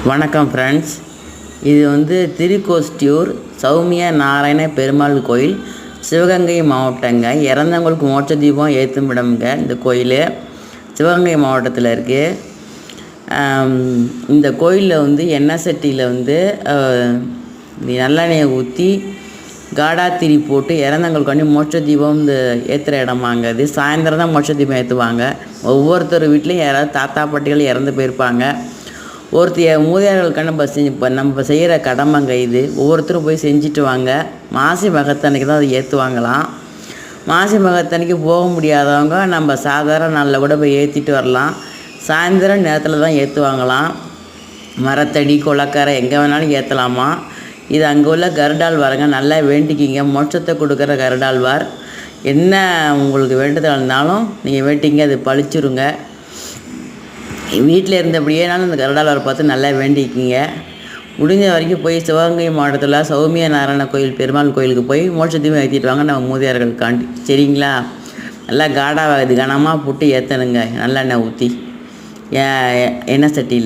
வணக்கம் ஃப்ரெண்ட்ஸ். இது திருக்கோஷ்டியூர் சௌமிய நாராயண பெருமாள் கோயில், சிவகங்கை மாவட்டங்க. இறந்தவங்களுக்கு மோட்ச தீபம் ஏற்றும் இடம்ங்க. இந்த கோயில் சிவகங்கை மாவட்டத்தில் இருக்குது. இந்த கோயிலில் எண்ணெய் சட்டியில் நல்லெண்ணெயை ஊற்றி காடாத்திரி போட்டு இறந்தவங்களுக்கு மோட்ச தீபம் ஏற்றுற இடமாங்க. இது சாயந்தரம் தான் மோட்ச தீபம் ஏற்றுவாங்க. ஒவ்வொருத்தர் வீட்லேயும் யாராவது தாத்தா பாட்டிகள் இறந்து போயிருப்பாங்க. மூதியார்களுக்கான நம்ம செய்கிற கடமைங்க இது. ஒவ்வொருத்தரும் போய் செஞ்சுட்டு வாங்க. மாசி மகத்தன்னைக்கு தான் அது ஏற்றுவாங்களாம். மாசி மகத்தன்னைக்கு போக முடியாதவங்க நம்ம சாதாரண நாளில் கூட போய் ஏற்றிட்டு வரலாம். சாயந்தரம் நேரத்தில் தான் ஏற்றுவாங்களாம். மரத்தடி குளக்கரை எங்கே வேணாலும் ஏற்றலாமா. இது அங்கே உள்ள கருடாழ்வாருங்க. நல்லா வேண்டிக்கிங்க. மோட்சத்தை கொடுக்குற கருடாழ்வார். என்ன உங்களுக்கு வேண்டுதல் இருந்தாலும் நீங்கள் வேண்டிங்க, அது பழிச்சிருங்க. வீட்டில் இருந்தபடியேனாலும் இந்த கருடாழ்வாரை பார்த்து நல்லா வேண்டிக்கிங்க. முடிஞ்ச வரைக்கும் போய் சிவகங்கை மாவட்டத்தில் சௌமிய நாராயண கோயில் பெருமாள் கோயிலுக்கு போய் மோட்ச தீபம் ஏற்றிட்டு வாங்க நம்ம மூதியார்களுக்காண்டி. சரிங்களா? நல்லா இது கனமாக போட்டு ஏற்றணுங்க. நல்லெண்ணெய் ஊற்றி எண்ணெய் சட்டியில்.